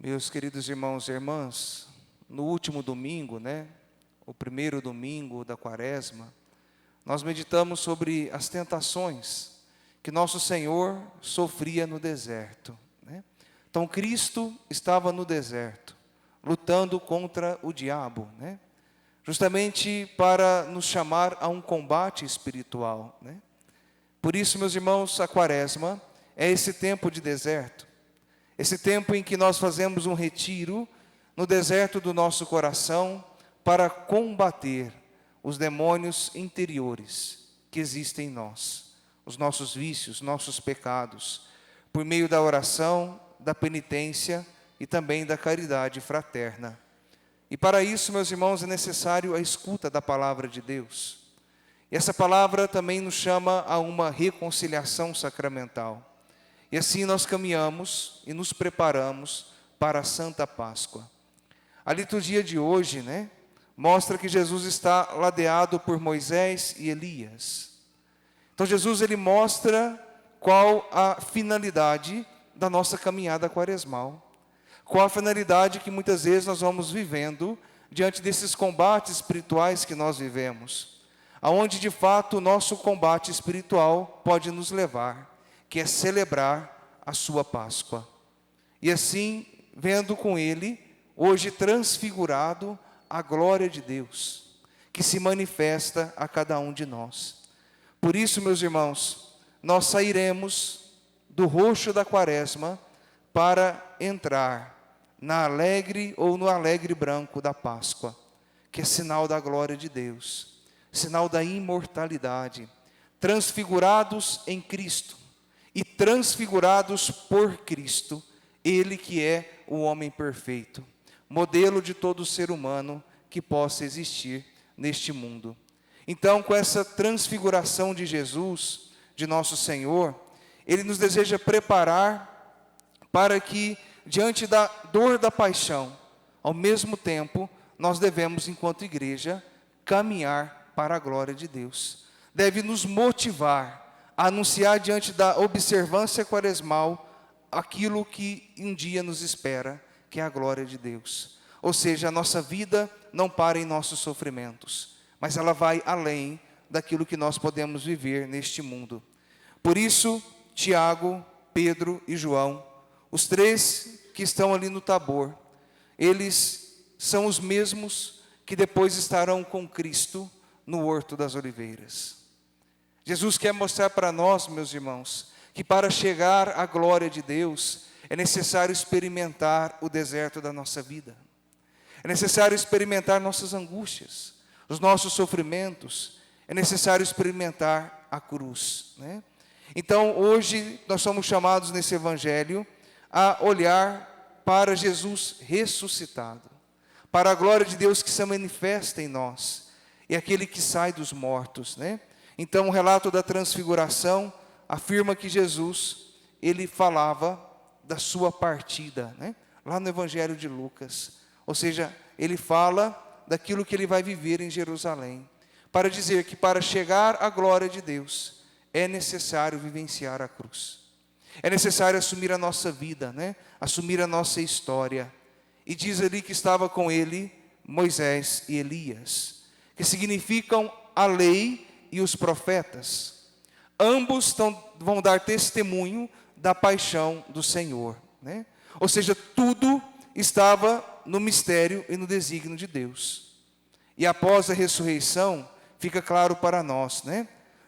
Meus queridos irmãos e irmãs, no último domingo, o primeiro domingo da Quaresma, nós meditamos sobre as tentações que nosso Senhor sofria no deserto. Então, Cristo estava no deserto, lutando contra o diabo, justamente para nos chamar a um combate espiritual. Por isso, meus irmãos, a Quaresma é esse tempo de deserto. Esse tempo em que nós fazemos um retiro no deserto do nosso coração para combater os demônios interiores que existem em nós, os nossos vícios, nossos pecados, por meio da oração, da penitência e também da caridade fraterna. E para isso, meus irmãos, é necessário a escuta da palavra de Deus. E essa palavra também nos chama a uma reconciliação sacramental. E assim nós caminhamos e nos preparamos para a Santa Páscoa. A liturgia de hoje, mostra que Jesus está ladeado por Moisés e Elias. Então Jesus, ele mostra qual a finalidade da nossa caminhada quaresmal. Qual a finalidade que muitas vezes nós vamos vivendo diante desses combates espirituais que nós vivemos. Aonde de fato o nosso combate espiritual pode nos levar, que é celebrar a sua Páscoa. E assim, vendo com ele, hoje transfigurado, a glória de Deus, que se manifesta a cada um de nós. Por isso, meus irmãos, nós sairemos do roxo da Quaresma para entrar na alegre ou no alegre branco da Páscoa, que é sinal da glória de Deus, sinal da imortalidade, transfigurados em Cristo, e transfigurados por Cristo, Ele que é o homem perfeito, modelo de todo ser humano que possa existir neste mundo. Então, com essa transfiguração de Jesus, de nosso Senhor, Ele nos deseja preparar para que, diante da dor da paixão, ao mesmo tempo, nós devemos, enquanto igreja, caminhar para a glória de Deus. Deve nos motivar a anunciar diante da observância quaresmal aquilo que um dia nos espera, que é a glória de Deus. Ou seja, a nossa vida não para em nossos sofrimentos, mas ela vai além daquilo que nós podemos viver neste mundo. Por isso, Tiago, Pedro e João, os três que estão ali no Tabor, eles são os mesmos que depois estarão com Cristo no Horto das Oliveiras. Jesus quer mostrar para nós, meus irmãos, que para chegar à glória de Deus, é necessário experimentar o deserto da nossa vida. É necessário experimentar nossas angústias, os nossos sofrimentos. É necessário experimentar a cruz. Então, hoje, nós somos chamados nesse Evangelho a olhar para Jesus ressuscitado, para a glória de Deus que se manifesta em nós, e aquele que sai dos mortos, Então, o relato da transfiguração afirma que Jesus, ele falava da sua partida, lá no Evangelho de Lucas. Ou seja, ele fala daquilo que ele vai viver em Jerusalém, para dizer que para chegar à glória de Deus, é necessário vivenciar a cruz. É necessário assumir a nossa vida, assumir a nossa história. E diz ali que estava com ele Moisés e Elias, que significam a lei e os profetas. Ambos vão dar testemunho da paixão do Senhor. Ou seja, tudo estava no mistério e no desígnio de Deus. E após a ressurreição, fica claro para nós,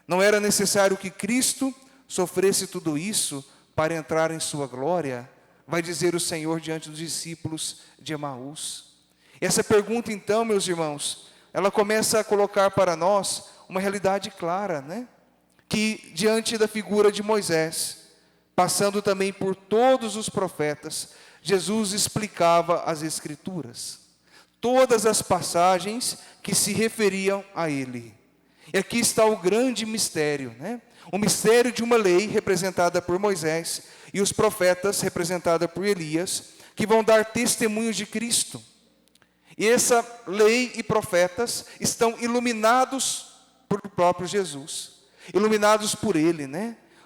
não era necessário que Cristo sofresse tudo isso para entrar em sua glória, vai dizer o Senhor diante dos discípulos de Emaús. E essa pergunta, então, meus irmãos, ela começa a colocar para nós uma realidade clara, que diante da figura de Moisés, passando também por todos os profetas, Jesus explicava as Escrituras, todas as passagens que se referiam a ele. E aqui está o grande mistério, o mistério de uma lei representada por Moisés e os profetas representada por Elias, que vão dar testemunho de Cristo. E essa lei e profetas estão iluminados por próprio Jesus, iluminados por Ele,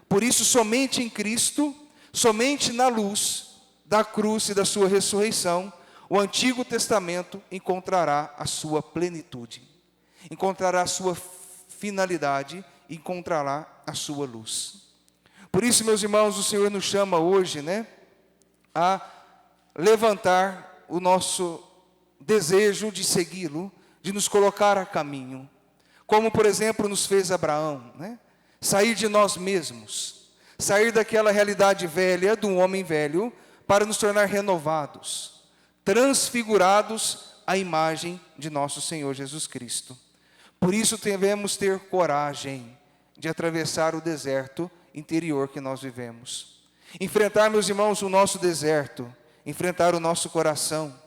Por isso, somente em Cristo, somente na luz da cruz e da sua ressurreição, o Antigo Testamento encontrará a sua plenitude, encontrará a sua finalidade, encontrará a sua luz. Por isso, meus irmãos, o Senhor nos chama hoje, a levantar o nosso desejo de segui-lo, de nos colocar a caminho. Como, por exemplo, nos fez Abraão, sair de nós mesmos, sair daquela realidade velha, do homem velho, para nos tornar renovados, transfigurados à imagem de nosso Senhor Jesus Cristo. Por isso devemos ter coragem de atravessar o deserto interior que nós vivemos. Enfrentar, meus irmãos, o nosso deserto, enfrentar o nosso coração,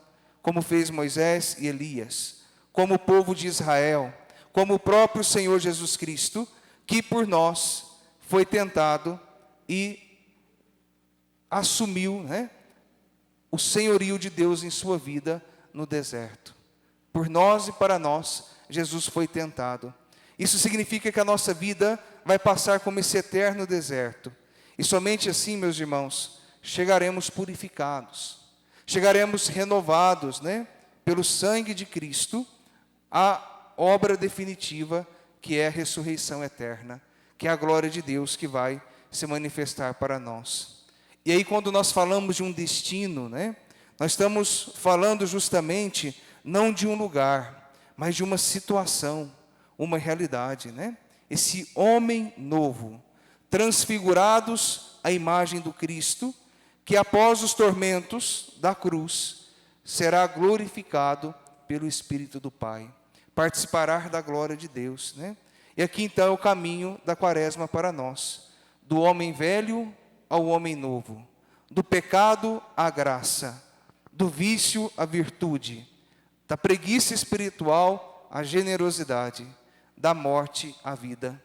como fez Moisés e Elias, como o povo de Israel, como o próprio Senhor Jesus Cristo, que por nós foi tentado e assumiu, o senhorio de Deus em sua vida no deserto. Por nós e para nós, Jesus foi tentado. Isso significa que a nossa vida vai passar como esse eterno deserto. E somente assim, meus irmãos, chegaremos purificados, chegaremos renovados, pelo sangue de Cristo, à obra definitiva, que é a ressurreição eterna, que é a glória de Deus que vai se manifestar para nós. E aí, quando nós falamos de um destino, nós estamos falando justamente não de um lugar, mas de uma situação, uma realidade, Esse homem novo, transfigurados à imagem do Cristo, que após os tormentos da cruz, será glorificado pelo Espírito do Pai, participará da glória de Deus, E aqui então é o caminho da quaresma para nós, do homem velho ao homem novo, do pecado à graça, do vício à virtude, da preguiça espiritual à generosidade, da morte à vida,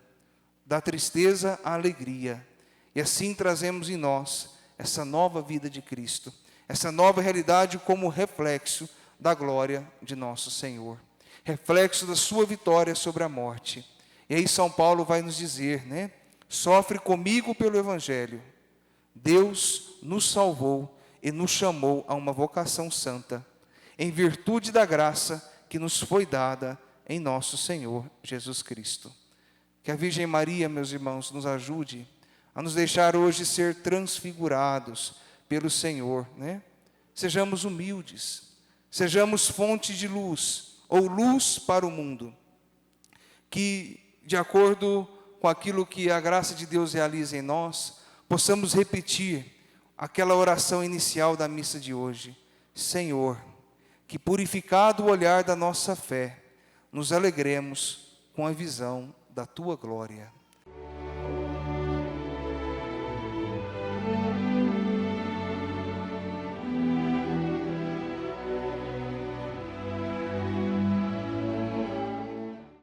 da tristeza à alegria. E assim trazemos em nós essa nova vida de Cristo, essa nova realidade como reflexo da glória de nosso Senhor, reflexo da sua vitória sobre a morte. E aí São Paulo vai nos dizer, sofre comigo pelo Evangelho. Deus nos salvou e nos chamou a uma vocação santa, em virtude da graça que nos foi dada em nosso Senhor Jesus Cristo. Que a Virgem Maria, meus irmãos, nos ajude a nos deixar hoje ser transfigurados pelo Senhor, Sejamos humildes, sejamos fonte de luz, ou luz para o mundo, que, de acordo com aquilo que a graça de Deus realiza em nós, possamos repetir aquela oração inicial da missa de hoje. Senhor, que purificado o olhar da nossa fé, nos alegremos com a visão da Tua glória.